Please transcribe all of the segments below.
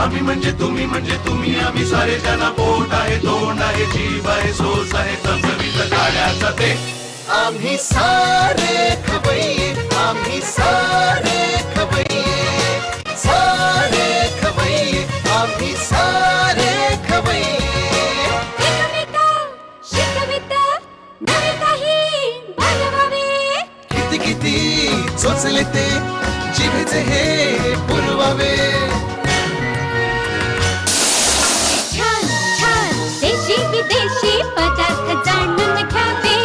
आम्ही म्हणजे तुम्ही आम्ही सारे जना पोट आहे तोंड आहे जीव आहे सोस आहे चमचमीत गाड्याचा ते आम्ही सारे खवय्ये आम्ही सारे खवय्ये सारे खवय्ये आम्ही सारे खवय्ये किती किती चोचले ते जिभेचे हे पुरवावे छान छान देशी विदेशी पदार्थ जाणून घ्यावे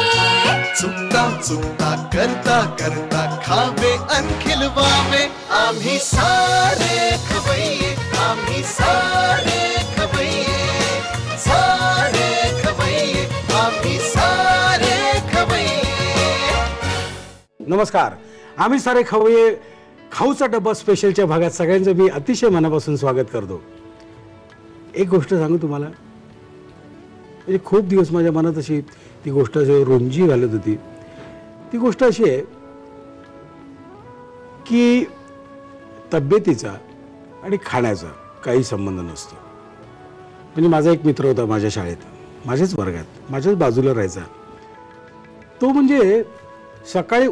चुकता चुकता करता करता खावे अन खिलवावे आम्ही सारे खवय्ये आम्ही सारे खवय्ये सारे खवय्ये आम्ही सारे खवय्ये. नमस्कार. आम्ही सारे खवय्ये खाऊचा डब्बा स्पेशलच्या भागात सगळ्यांचं मी अतिशय मनापासून स्वागत करतो. एक गोष्ट सांगू तुम्हाला, म्हणजे खूप दिवस माझ्या मनात अशी ती गोष्ट रुंजी घालत होती. ती गोष्ट अशी आहे की तब्येतीचा आणि खाण्याचा काही संबंध नसतो. म्हणजे माझा एक मित्र होता माझ्या शाळेत, माझ्याच वर्गात, माझ्याच बाजूला राहायचा. तो म्हणजे सकाळी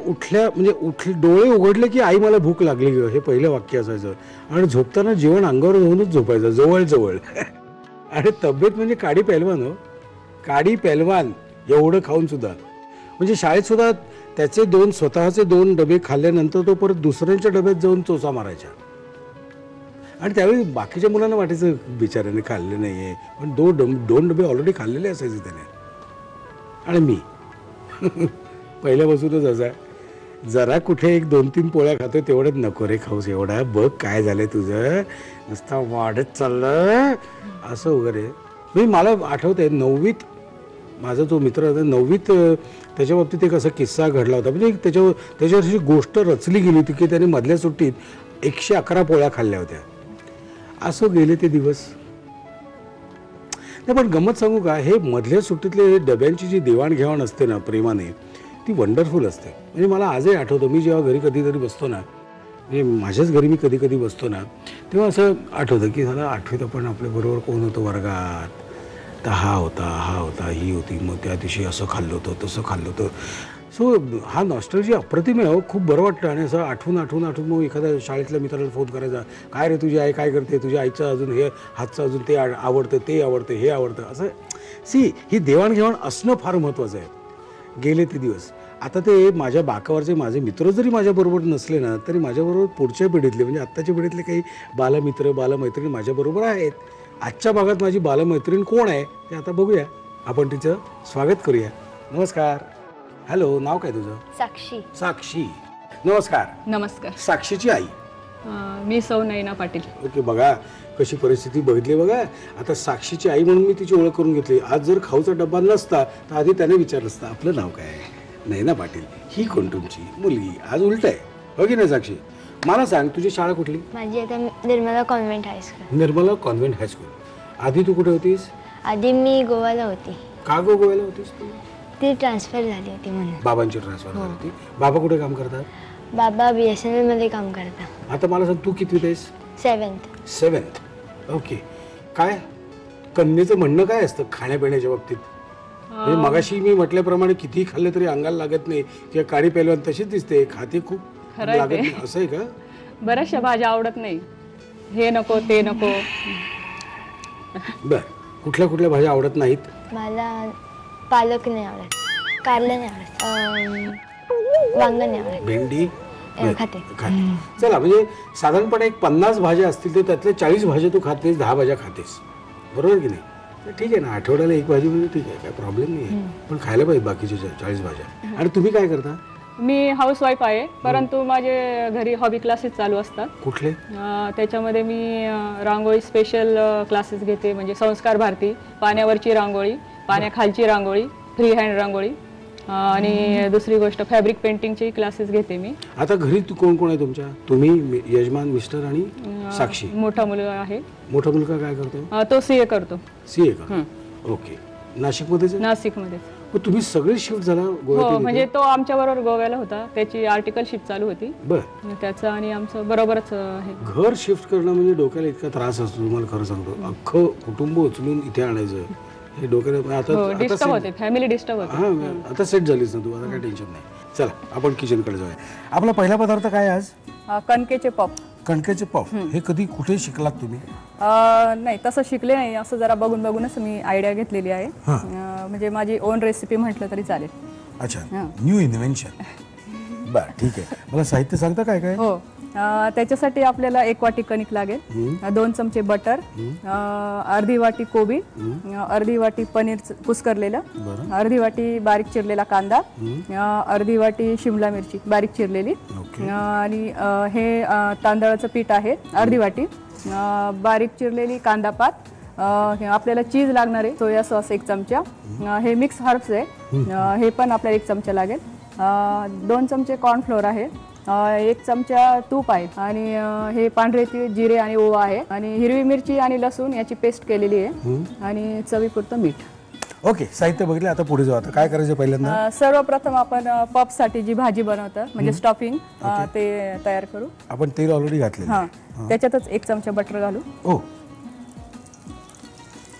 डोळे उघडले की आई मला भूक लागली ग, हे पहिलं वाक्य असायचं. आणि झोपताना जेवण अंगावर घेऊनच झोपायचं जवळ आणि तब्येत म्हणजे काडी पेलवान हो, काडी पेलवान एवढं खाऊन सुद्धा. म्हणजे शाळेत सुद्धा त्याचे स्वतःचे 2 डबे खाल्ल्यानंतर तो परत दुसऱ्यांच्या डब्यात जाऊन चोचा मारायचा. आणि त्यावेळी बाकीच्या मुलांना वाटायचं बिचाऱ्याने खाल्ले नाही आहे, पण 2 डबे ऑलरेडी खाल्लेले असायचे त्याने. आणि मी पहिल्यापासूनच असा जरा कुठे 1-2-3 पोळ्या खातोय तेवढ्यात नको रे खाऊस, एवढा बघ काय झालंय तुझं, नुसता वाढत चाललं असं वगैरे. मला आठवतंय 9वीत माझा जो मित्र होता 9वीत त्याच्या बाबतीत एक असा किस्सा घडला होता. म्हणजे त्याच्यावरची गोष्ट रचली गेली होती की त्याने मधल्या सुट्टीत 111 पोळ्या खाल्ल्या होत्या. असं गेले ते दिवस. नाही पण गंमत सांगू का, हे मधल्या सुट्टीतले डब्यांची जी देवाणघेवाण असते ना प्रेमाने, ती वंडरफुल असते. म्हणजे मला आजही आठवतं, मी जेव्हा घरी कधीतरी बसतो ना, म्हणजे माझ्याच घरी मी कधी बसतो ना, तेव्हा असं आठवतं की झालं 8वीत आपण आपल्याबरोबर कोण होतं वर्गात, तर हा होता ही होती, मग त्या दिवशी असं खाल्लं होतं तसं खाल्लं होतं. सो हा नॉस्टॅल्जिया अप्रतिम आहे, खूप बरं वाटतं. आणि असं आठवून मग एखाद्या शाळेतल्या मित्राला फोन करायचा, काय रे तुझी आई काय करते, तुझ्या आईचं अजून हे हातचं अजून ते आवडतं ते आवडतं हे आवडतं असं. ही देवाणघेवाण असणं फार महत्त्वाचं आहे. गेले ते दिवस. आता ते माझ्या बाकावरचे माझे मित्र जरी माझ्याबरोबर नसले ना, तरी माझ्याबरोबर पुढच्या पिढीतले म्हणजे आत्ताच्या पिढीतले काही बालमित्र बालमैत्रिणी माझ्याबरोबर आहेत. आजच्या भागात माझी बालमैत्रीण कोण आहे ते आता बघूया. आपण तिचं स्वागत करूया. नमस्कार. हॅलो, नाव काय तुझं? साक्षी. साक्षी, नमस्कार. नमस्कार. साक्षीची आई मी सौ नयना पाटील. ओके. बघा कशी परिस्थिती बघितली बघा. आता साक्षीची आई म्हणून मी तिची ओळख करून घेतली. आज जर खाऊचा डब्बा नसता तर आधी त्याने विचारलं असतं आपलं नाव काय आहे. नयना पाटील. ही कोण तुमची मुलगी? आज उलट आहे हो की नाही साक्षी? मला सांग, तुझी शाळा कुठली? माझी आता Nirmala convent high school. Nirmala convent high school. आधी तू कुठे होतीस? आधी मी गोव्याला होती. का गोव्याला होतीस तू? ती ट्रान्सफर झाली होती म्हणून. बाबांची ट्रान्सफर झाली होती. बाबा कुठे काम करतात? बाबा BSNL मध्ये काम करतात. आता मला सांग, तू कितवीत आहेस? 7th. ओके. काय कन्येचं म्हणणं काय असतं खाण्यापिण्याच्या बाबतीत? म्हणजे मगाशी मी म्हटल्याप्रमाणे किती खाल्लं तरी अंगाला लागत नाही किंवा काळी पेलवान तशीच दिसते, खाते खूप लागत नाही, असं आहे का? बऱ्याचशा भाज्या आवडत नाही, हे नको ते नको. बर, कुठल्या भाज्या आवडत नाहीत? मला पालक नाही आवडत, कारलं नाही आवडत, वांग नाही आवडत, भेंडी खाते. चला, म्हणजे साधारणपणे 50 भाज्या असतील तर त्यातल्या 40 भाज्या तू खातेस, 10 भाज्या खातेस, बरोबर की नाही? ठीक आहे ना, आठवड्याला 1 भाजी म्हणजे ठीक आहे, काय प्रॉब्लेम नाही आहे. पण खायला पाहिजे बाकीच्या 40 भाज्या. आणि तुम्ही काय करता? मी हाऊसवाईफ आहे, परंतु माझे घरी हॉबी क्लासेस चालू असतात. कुठले? त्याच्यामध्ये मी रांगोळी स्पेशल क्लासेस घेते, म्हणजे संस्कार भारती, पाण्यावरची रांगोळी, पाण्याखालची रांगोळी, फ्री हँड रांगोळी, आणि दुसरी गोष्ट फॅब्रिक पेंटिंगची क्लासेस घेते मी. आता घरी कोण कोण आहे तुमच्या? तुम्ही, यजमान, मिस्टर आणि साक्षी? मोठा मुलगा आहे. मोठा मुलगा काय करतो? तो CA करतो. CA करतो. ओके. नाशिकमध्येच आहे? नाशिकमध्येच. मग तुम्ही सगळे शिफ्ट झाला हो गोव्यातून म्हणजे तो आमच्या बरोबर गोव्याला होता, त्याची आर्टिकल शिफ्ट चालू होती, बरं. मग त्याचं आणि आमचं बरोबरच आहे. घर शिफ्ट करणं म्हणजे डोक्याला इतका त्रास असतो, तुम्हाला खरं सांगतो. अख्खं कुटुंब उचलून इथे आणायचं हे डोक्याला हो आता डिस्टर्ब होते, फॅमिली डिस्टर्ब होते. हां आता सेट झालीस ना तू, आता काही टेन्शन नाही. चला आपण किचनकडे जाऊया. आपला पहिला पदार्थ काय आहे आज? कणकेचे पॉप. कणकेचे पॉप. हे कधी कुठे शिकलात तुम्ही? नाही तसं शिकले नाही, असं जरा बघून बघूनच मी आयडिया घेतलेली आहे. म्हणजे माझी ओन रेसिपी म्हटलं तरी चालेल. अच्छा, न्यू इन्व्हेन्शन. बरं ठीक आहे. मला साहित्य सांगता काय काय? हो त्याच्यासाठी आपल्याला 1 वाटी कणिक लागेल, 2 चमचे बटर, अर्धी वाटी कोबी, अर्धी वाटी पनीर कुस्करलेलं, अर्धी वाटी बारीक चिरलेला कांदा, अर्धी वाटी शिमला मिरची बारीक चिरलेली, आणि हे तांदळाचं पीठ आहे अर्धी वाटी, बारीक चिरलेली कांदा पात, आपल्याला चीज लागणार आहे, सोया सॉस 1 चमचा, हे मिक्स हर्ब्स आहे हे पण आपल्याला 1 चमचा लागेल, 2 चमचे कॉर्नफ्लोअर आहे, 1 चमचा तूप आहे, आणि हे पांढरे तीळ, जिरे आणि ओवा आहे, आणि हिरवी मिरची आणि लसूण याची पेस्ट केलेली आहे, आणि चवीपुरतं मीठ. ओके, साहित्य बघितलं. आता पुढे जाऊ. आता काय करायचं पहिल्यांदा? सर्वप्रथम आपण पफ साठी जी भाजी बनवतो म्हणजे स्टफिंग ते तयार करू. आपण तेल ऑलरेडी घातले. हा त्याच्यातच 1 चमचा बटर घालू. ओ,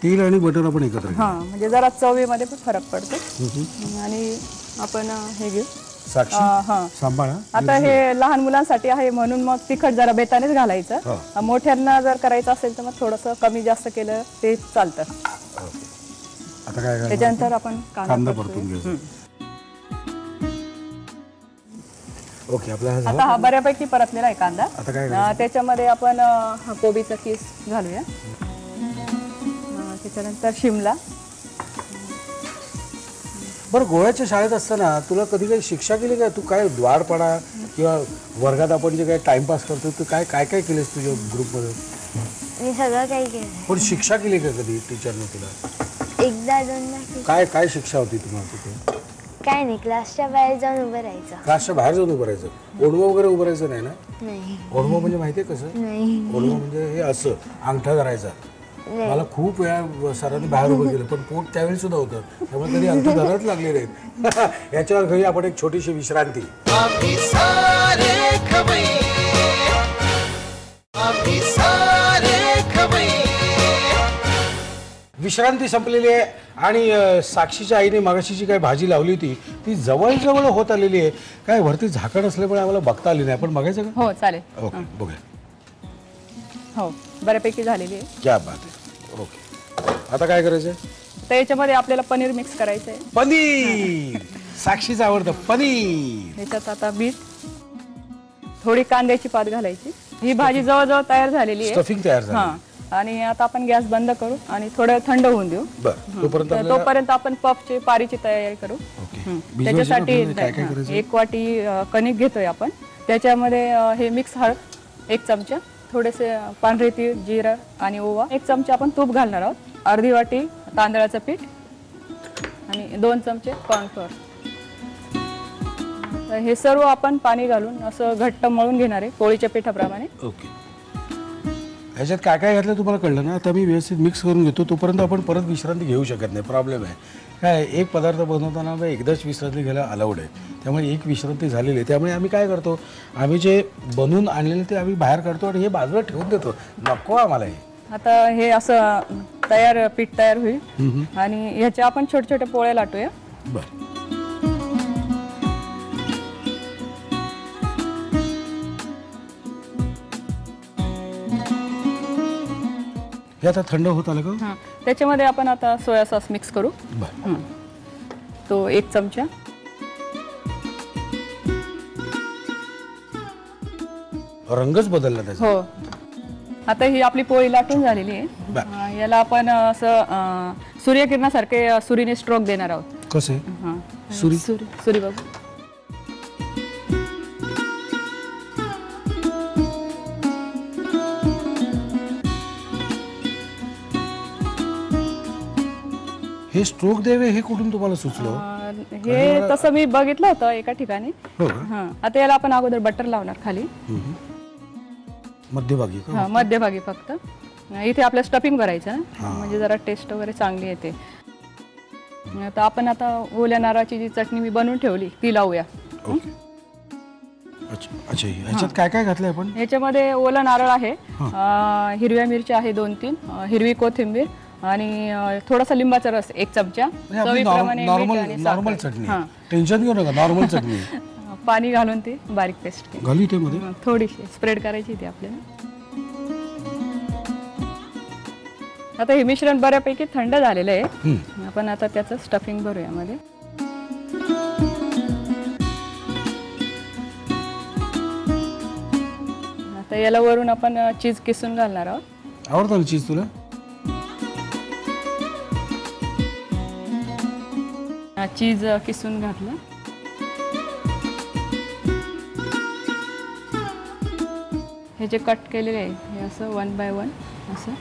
तेल आणि बटर आपण एकत्र घेऊ. हा म्हणजे जरा चवीमध्ये पण फरक पडतो. आणि आपण हे घेऊ. साक्षी सांभाळा. आता हे लहान मुलांसाठी आहे म्हणून मग तिखट जरा बेतानेच घालायचं. मोठ्यांना जर करायचं असेल तर मग थोडंसं कमी जास्त केलं ते चालतं. आता काय त्याच्यानंतर आपण कांदा परतून घ्यायचा. ओके, आपला आता हा बऱ्यापैकी परतलेला आहे कांदा. आता काय त्याच्यामध्ये आपण कोबीचा किस घालूया. त्याच्यानंतर शिमला. बरं, गोव्याच्या शाळेत असताना तुला कधी काही शिक्षा केली काय? तू काय द्वारपणा किंवा वर्गात आपण जे काय टाइमपास करतो तू काय काय काय केलेस तुझ्या ग्रुपमध्ये? मी सगळं काही केलं. पण शिक्षा केली का कधी टीचरने तुला? एकदा दोनदा. काय काय शिक्षा होती तुम्हाला तिथे? काय नाही, क्लासच्या बाहेर जाऊन उभं राहायचं. क्लासच्या बाहेर जाऊन उभं राहायचं? ओढवं वगैरे उभं राहायचं नाही ना? नाही. ओढवं म्हणजे माहितीये कसं? नाही. ओढवं म्हणजे हे असं अंगठा धरायचा. मला खूप वेळा सरांनी बाहेर उभं केलं, पण पोट त्यावेळी सुद्धा होतं, त्यामुळे कधी अंगठा धरत लागले नाहीत. याच्यावर घरी आपण एक छोटीशी विश्रांती. आम्ही सारे खवय्ये, आम्ही सारे खवय्ये. विश्रांती संपलेली आहे आणि साक्षीच्या आईने मागाशी जी काय भाजी लावली होती ती जवळजवळ होत आलेली आहे. काय वरती झाकण असल्यामुळे आम्हाला बघता आली नाही. आपण बघायचं का? हो चालेल. ओके, बघूया. हो बऱ्यापैकी झालेली आहे. क्या बात आहे. ओके, आता काय करायचं? तर याच्यामध्ये आपल्याला पनीर मिक्स करायचं आहे. पनीर. साक्षीचं आवडतं पनीर. ह्याच्यात आता बीट, थोडी कांद्याची पात घालायची. ही भाजी जवळजवळ तयार झालेली आहे. स्टफिंग तयार झालं. हा, आणि आता आपण गॅस बंद करू आणि थोडं थंड होऊन देऊ. बरं, तोपर्यंत आपण पफची पारीची तयारी करू. त्याच्यासाठी 1 वाटी कणिक घेतोय आपण. त्याच्यामध्ये हे मिक्स हळद 1 चमचा, थोडेसे पांढरे तीळ, जिरा आणि ओवा 1 चमचा आपण तूप घालणार आहोत, अर्धी वाटी तांदळाचं पीठ आणि 2 चमचे कॉर्नफ्लोअर. हे सर्व आपण पाणी घालून असं घट्ट मळून घेणार आहे पोळीच्या पिठाप्रमाणे. ओके, ह्याच्यात काय काय घातलं तुम्हाला कळलं ना? आता मी व्यवस्थित मिक्स करून घेतो, तोपर्यंत आपण परत विश्रांती घेऊ शकत नाही. प्रॉब्लेम आहे काय, एक पदार्थ बनवताना एकदाच विश्रांती घ्यायला अलाउड आहे, त्यामुळे एक विश्रांती झालेली आहे. त्यामुळे आम्ही काय करतो, आम्ही जे बनवून आणलेले ते आम्ही बाहेर काढतो आणि हे बाजूला ठेवून देतो. नको आम्हाला हे. आता हे असं पीठ तयार होईल आणि ह्याच्या आपण छोटे छोटे पोळे लाटूया. बरं, हे आता थंड होत आलं का? हां, त्याच्यामध्ये आपण आता सोया सॉस मिक्स करू. बरं, तो 1 चमचा. रंगच बदलला त्याचा. हो, आता ही आपली पोळी लाटून झालेली आहे. याला आपण असं सूर्यकिरणासारखे सुरीने स्ट्रोक देणार आहोत. कसे? हां, सुरी. सुरी बघू. हे स्ट्रोक द्यावे हे कुठून तुम्हाला सुचलं? हे तसं मी बघितलं होतं एका ठिकाणी. हो का? हां, आता याला आपण अगोदर बटर लावणार खाली मध्यभागी का? हां, मध्यभागी फक्त. इथे आपलं स्टफिंग भरायचं ना, म्हणजे जरा टेस्ट वगैरे चांगली येते. आता आपण आता ओल्या नारळाची जी चटणी मी बनवून ठेवली ती लावूया. ओके. अच्छा ह्याच्यात काय काय घातलंय आपण? ह्याच्यामध्ये ओला नारळ आहे, हिरव्या मिरच्या आहे 2-3, हिरवी कोथिंबीर आणि थोडासा लिंबाचा रस 1 चमचा, चवीप्रमाणे मीठ आणि नॉर्मल चटणी. टेन्शन घेऊ नका, नॉर्मल चटणी. पाणी घालून ती बारीक पेस्ट घालू इथे मध्ये थोडीशी स्प्रेड करायची ती आपल्याला. आता हे मिश्रण बऱ्यापैकी थंड झालेलं आहे. आपण आता त्याचं स्टफिंग भरूया यामध्ये. आता याला वरून आपण चीज किसून घालणार आहोत. आवडतं ना चीज तुला? चीज किसून घातलं. हे जे कट केलेले आहे हे असं 1 by 1 असं.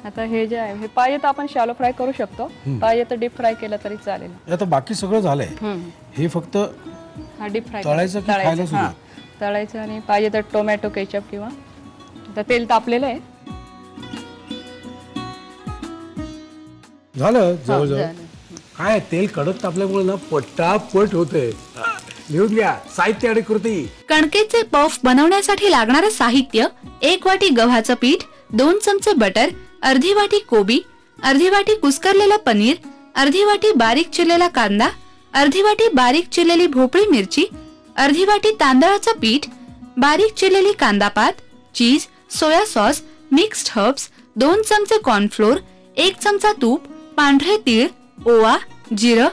आता हे जे आहे हे पाहिजे तर आपण शॅलो फ्राय करू शकतो, पाहिजे तर डीप फ्राय केलं तरी चालेल. आता बाकी सगळं झालंय, हे फक्त हा डीप फ्राय तळायचं की खायला सुद्धा? तळायचं आणि पाहिजे तर टोमॅटो केचप किंवा आता तेल तापलेलं आहे. झालं जवळजवळ. काय तेल कडक तापल्यामुळे ना पटापट होते. लिहून घ्या साहित्य आणि कृती. कणकेचे पफ बनवण्यासाठी लागणारं साहित्य: 1 वाटी गव्हाचं पीठ, 2 चमचे बटर, अर्धी वाटी कोबी, अर्धी वाटी कुस्करलेलं पनीर, अर्धी वाटी बारीक चिरलेला कांदा, अर्धी वाटी बारीक चिरलेली भोपळी मिरची, अर्धी वाटी तांदळाचं पीठ, बारीक चिरलेली कांदापात, चीज, सोया सॉस, मिक्स्ड हर्ब्स, 2 चमचे कॉर्नफ्लोर, 1 चमचा तूप, पांढरे तीळ, ओवा, जिरं,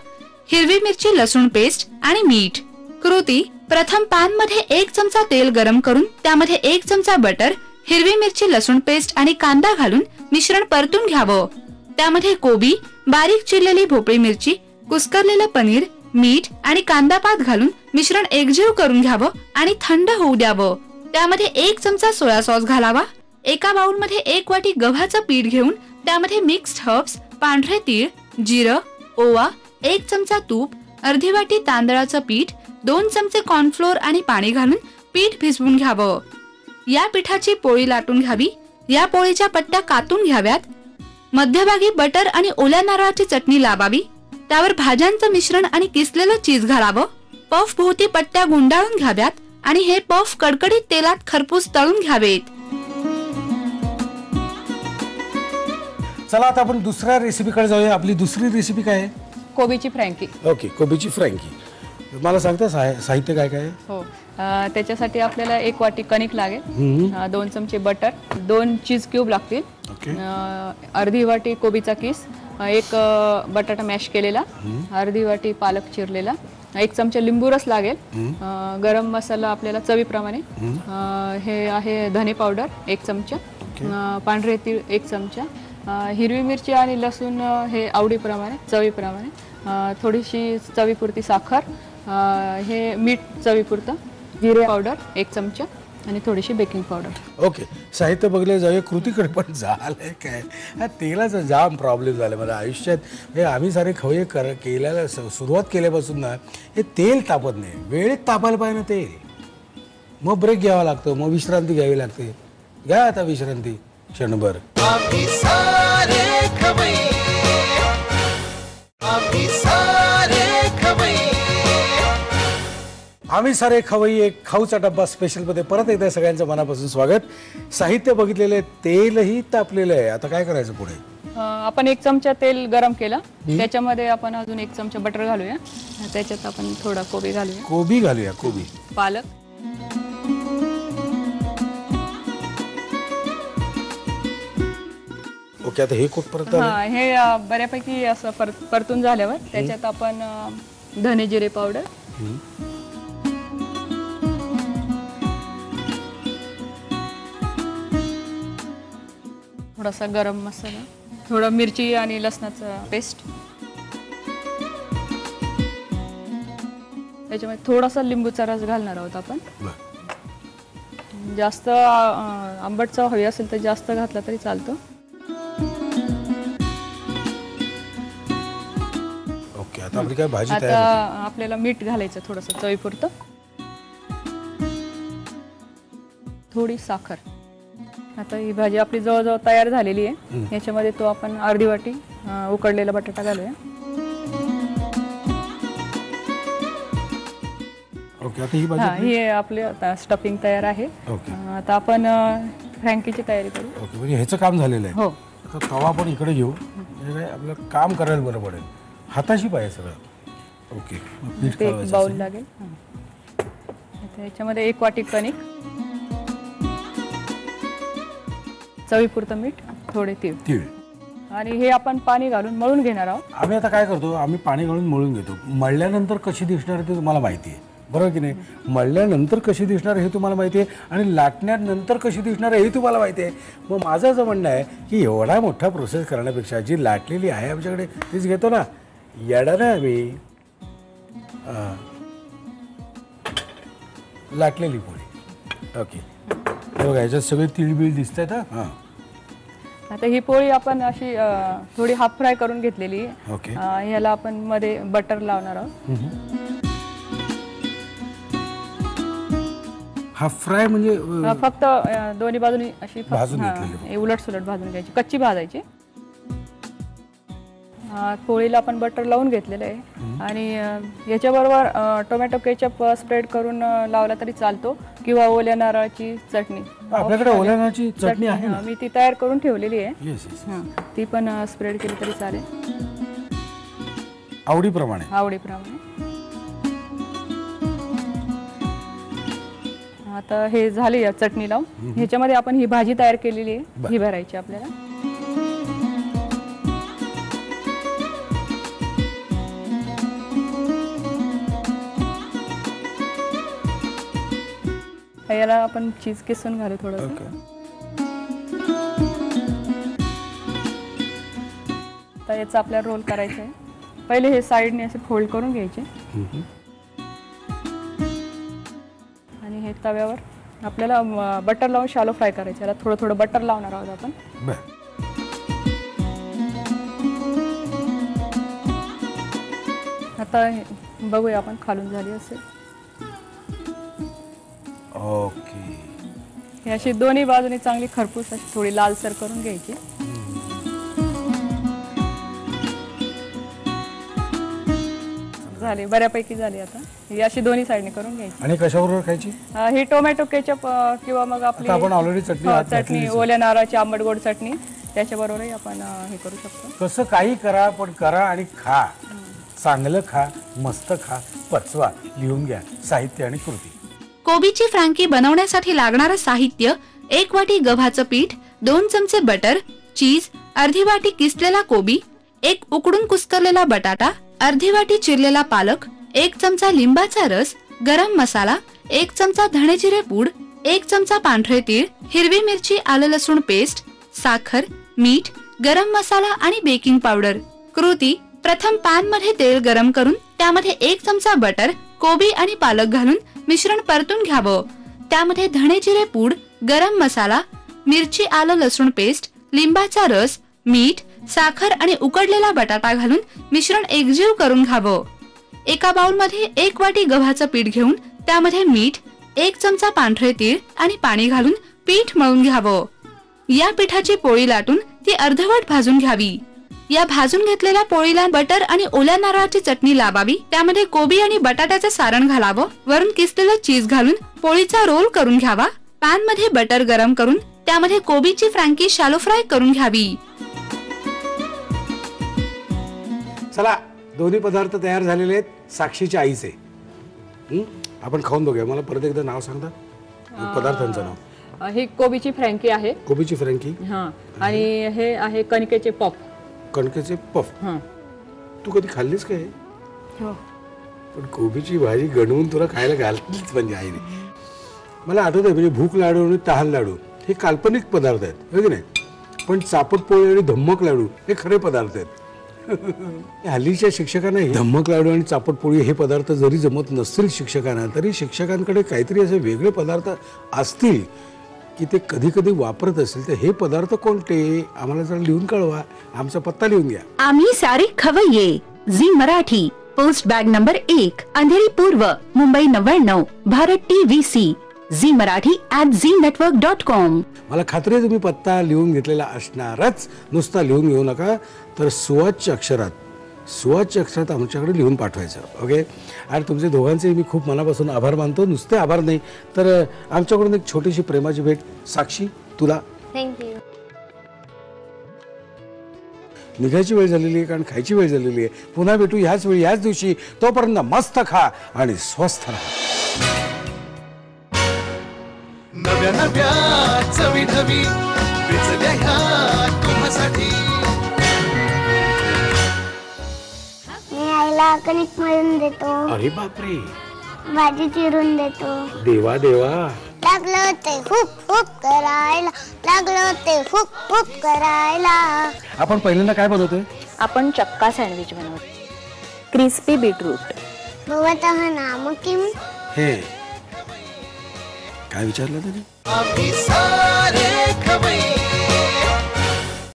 हिरवी मिरची लसूण पेस्ट आणि मीठ. कृती: प्रथम पॅन मध्ये 1 चमचा तेल गरम करून त्यामध्ये 1 चमचा बटर, हिरवी मिरची लसूण पेस्ट आणि कांदा घालून मिश्रण परतून घ्यावं. त्यामध्ये कोबी, बारीक चिरलेली भोपळी मिरची, कुस्करलेलं पनीर, मीठ आणि कांदापात घालून मिश्रण एकजीव करून घ्यावं आणि थंड होऊ द्यावं. त्यामध्ये 1 चमचा सोया सॉस घालावा. एका बाउल मध्ये 1 वाटी गव्हाचं पीठ घेऊन त्यामध्ये मिक्स्ड हर्ब्स, पांढरे तीळ, जिरं, ओवा, 1 चमचा तूप, अर्धी वाटी तांदळाचं पीठ, 2 चमचे कॉर्नफ्लोर आणि पाणी घालून पीठ भिजवून घ्यावं. या पिठाची पोळी लाटून घ्यावी. या पोळीच्या पट्ट्या कातून घ्याव्यात. मध्यभागी बटर आणि ओल्या नारळाची चटणी लावावी. त्यावर भाज्यांचं मिश्रण आणि किसलेलं चीज घालावं. पफ भोवती पट्ट्या गुंडाळून घ्याव्यात आणि हे पफ कडकडीत तेलात खरपूस तळून घ्यावेत. चला आता आपण दुसऱ्या रेसिपीकडे जाऊया. आपली दुसरी रेसिपी काय आहे? कोबीची फ्रँकी. ओके, कोबीची फ्रँकी. मला सांगता साहित्य काय काय आहे? हो, त्याच्यासाठी आपल्याला 1 वाटी कणिक लागेल, 2 चमचे बटर, 2 चीज क्यूब लागतील, अर्धी वाटी कोबीचा किस, 1 बटाटा मॅश केलेला, अर्धी वाटी पालक चिरलेला, 1 चमचा लिंबू रस लागेल, गरम मसाला आपल्याला चवीप्रमाणे, हे आहे धने पावडर 1 चमचा, पांढरे तीळ 1 चमचा, हिरवी मिरची आणि लसूण हे आवडीप्रमाणे चवीप्रमाणे, थोडीशी चवीपुरती साखर, हे मीठ चवीपुरतं, जिरे पावडर 1 चमचा आणि थोडीशी बेकिंग पावडर. ओके, साहित्य बघले जाऊया. कृतीकडे पण झालंय काय, हा तेलाचा जाम प्रॉब्लेम झाला मला आयुष्यात. हे आम्ही सारे खवये केल्याला सुरुवात केल्यापासून ना हे तेल तापत नाही. वेळेत तापायला पाहिजे ना तेल. मग ब्रेक घ्यावा लागतो, मग विश्रांती घ्यावी लागते. घ्या आता विश्रांती क्षणभर. आम्ही सारे खवय्ये, आम्ही सारे खवय्ये. आम्ही सारे खवय्ये खाऊचा डब्बा स्पेशलमध्ये परत एकदा सगळ्यांचं मनापासून स्वागत. साहित्य बघितलेलं, तेलही तापलेलं आहे. आता काय करायचं पुढे? आपण 1 चमचा तेल गरम केलं, त्याच्यामध्ये आपण अजून 1 चमचा बटर घालूया. त्याच्यात आपण थोडा कोबी घालूया. कोबी घालूया. कोबी, पालक, ओके. आता हे कुठपर्यंत? हे बऱ्यापैकी असं परतून झाल्यावर त्याच्यात आपण धने जिरे पावडर, थोडासा गरम मसाला, थोडं मिरची आणि लसणाचं पेस्ट, त्याच्यामध्ये थोडासा लिंबूचा रस घालणार आहोत आपण. जास्त आंबट चव हवी असेल तर जास्त घातला तरी चालतो. आता आपली काय भाजी आता तयार होते. आपल्याला मीठ घालायचं थोडंसं चवीपुरतं, थोडी साखर. आता ही भाजी आपली जवळजवळ तयार झालेली आहे. याच्यामध्ये तो आपण अर्धी वाटी उकडलेला बटाटा घालूया. ओके, आता ही हा, भाजी ही आपली आता स्टफिंग तयार आहे. ओके आता आपण फ्रँकीची तयारी करू. ओके, म्हणजे ह्याचं काम झालेलं आहे. हो, आता तवा पण इकडे घेऊ, म्हणजे काय आपलं काम करायला बरं पडेल. हाताशी पाहिजे सगळं. ओके, मग पीठ ते एक कळवायचं बाउल असेल. लागेल. आता याच्यामध्ये 1 वाटी कणिक, चवीपुरतं मीठ, थोडे तीळ तीळ. आणि हे आपण पाणी घालून मळून घेणार आहोत. आम्ही आता काय करतो, आम्ही पाणी घालून मळून घेतो. मळल्यानंतर कशी दिसणार आहे ते तुम्हाला माहिती आहे, बरोबर की नाही? मळल्यानंतर कशी दिसणार हे तुम्हाला माहिती आहे आणि लाटण्यानंतर कशी दिसणार आहे हे तुम्हाला माहिती आहे. मग माझं असं म्हणणं आहे की एवढा मोठा प्रोसेस करण्यापेक्षा जी लाटलेली आहे आमच्याकडे तीच घेतो ना. येडा नाही आम्ही. लाटलेली पोळी. ओके, हे बघा ह्याच्यात सगळे तिळबिळ दिसत आहेत. हां, आता ही पोळी आपण अशी थोडी हाफ फ्राय करून घेतलेली आहे. ओके. ह्याला आपण मध्ये बटर लावणार आहोत. हाफ फ्राय म्हणजे फक्त दोन्ही बाजूनी अशी भाजून घेतलेली. उलट सुलट भाजून घ्यायची, कच्ची भाजायची. पोळीला आपण बटर लावून घेतलेलं आहे आणि याच्याबरोबर टोमॅटो केचप स्प्रेड करून लावला तरी चालतो किंवा ओल्या नारळाची चटणी. आपल्याकडे ओल्या नारळाची चटणी आहे ना? मी ती तयार करून ठेवलेली आहे. येस येस, ती पण स्प्रेड केली तरी चालेल, आवडीप्रमाणे. आवडीप्रमाणे. आता हे झाली या चटणी लावून. ह्याच्यामध्ये आपण ही भाजी तयार केलेली आहे, ही भरायची आपल्याला. याला आपण चीज किसून घालू थोडं. आता याचा आपल्याला रोल करायचा आहे. पहिले हे साईडने असे फोल्ड करून घ्यायचे आणि हे तव्यावर आपल्याला बटर लावून शालो फ्राय करायचे. याला थोडं थोडं बटर लावणार आहोत आपण. आता बघूया आपण खालून झाली असेल. ओके, हे अशी दोन्ही बाजूने चांगली खरपूस अशी थोडी लालसर करून घ्यायची. झाली, बऱ्यापैकी झाली. आता ही अशी दोन्ही साईडने करून घ्यायची. आणि कशाबरोबर खायची? ही टोमॅटो केचप किंवा मग आपली आपण ऑलरेडी चटणी, ओल्या नारळाची आंबट गोड चटणी, त्याच्याबरोबरही आपण हे करू शकतो. कसं काही करा, पण करा आणि खा. चांगलं खा, मस्त खा, पचवा. लिहून घ्या साहित्य आणि कृती. कोबीची फ्रँकी बनवण्यासाठी लागणारं साहित्य: 1 वाटी गव्हाचं पीठ, 2 चमचे बटर, चीज, अर्धी वाटी किसलेला कोबी, 1 उकडून कुस्करलेला बटाटा, अर्धी वाटी चिरलेला पालक, 1 चमचा लिंबाचा रस, गरम मसाला, 1 चमचा धणे जिरे पूड, 1 चमचा पांढरे तीळ, हिरवी मिरची आलं लसूण पेस्ट, साखर, मीठ, गरम मसाला आणि बेकिंग पावडर. कृती: प्रथम पॅन मध्ये तेल गरम करून त्यामध्ये 1 चमचा बटर, कोबी आणि पालक घालून मिश्रण परतून घ्यावं. त्यामध्ये धणे जिरे पूड, गरम मसाला, मिरची आलं लसूण पेस्ट, लिंबाचा रस, मीठ, साखर आणि उकडलेला बटाटा घालून मिश्रण एकजीव करून घ्यावं. एका बाउल मध्ये 1 वाटी गव्हाचं पीठ घेऊन त्यामध्ये मीठ, 1 चमचा पांढरे तीळ आणि पाणी घालून पीठ मळून घ्यावं. या पिठाची पोळी लाटून ती अर्धवट भाजून घ्यावी. या भाजून घेतलेल्या पोळीला बटर आणि ओल्या नारळाची चटणी लावावी. त्यामध्ये कोबी आणि बटाट्याचं सारण घालावं. वरून किसलेलं चीज घालून पोळीचा रोल करून घ्यावा. पॅन मध्ये बटर गरम करून त्यामध्ये कोबीची फ्रँकी शालो फ्राय करून घ्यावी. चला, दोन्ही पदार्थ तयार झालेले आहेत. साक्षीच्या आईचे. आपण खाऊन बघूया. मला परत एकदा नाव सांगता पदार्थांचं नाव. ही कोबीची फ्रँकी आहे. कोबीची फ्रँकी. आणि हे आहे कणकेचे पफ. कणकेचे पफ. तू कधी खाल्लीस काय? पण कोबीची भाजी गणवून तुला खायला घालतीच म्हणजे आईने. मला आठवत आहे, म्हणजे भूक लाडू आणि तहान लाडू हे काल्पनिक पदार्थ आहेत, हो की नाही? पण चापट पोळी आणि धम्मक लाडू हे खरे पदार्थ आहेत. हल्लीच्या शिक्षकांना धम्मक लाडू आणि चापट पोळी हे पदार्थ जरी जमत नसतील शिक्षकांना, तरी शिक्षकांकडे काहीतरी असे वेगळे पदार्थ असतील की ते कधी कधी वापरत असेल. तर हे पदार्थ कोणते आम्हाला जरा लिहून कळवा. आमचा पत्ता लिहून घ्या. आम्ही सारे खवय्ये. Zee Marathi post bag number 1, Andheri पूर्व, मुंबई 99, भारत TVC, झी मराठी @ZeeNetwork.com. मला खात्री आहे तुम्ही पत्ता लिहून घेतलेला असणारच. नुसता लिहून घेऊ नका, तर सुवाच्य अक्षरात आमच्याकडे लिहून पाठवायचं. ओके. आणि तुमचे दोघांचे मी खूप मनापासून आभार मानतो. नुसते आभार नाही, तर आमच्याकडून एक छोटीशी प्रेमाची भेट. साक्षी, तुला थँक्यू. निघायची वेळ झालेली आहे, कारण खायची वेळ झालेली आहे. पुन्हा भेटू ह्याच वेळी ह्याच दिवशी. तोपर्यंत मस्त खा आणि स्वस्थ राहा. नव्या नव्या चवी नवी विचल्या ह्या तुम्हासाठी. मी आईला कणिक मळून देतो, अरे बापरे, भाजी चिरून देतो. देवा देवा. लागलं होते हुक हुक करायला, लागलं होते हुक हुक करायला. आपण पहिल्यांदा काय बनवतोय? आपण चक्का सँडविच बनवतो. Crispy beetroot. भवतः नाम किम? हे काय विचारलं तरी? आम्ही सारे खवय्ये.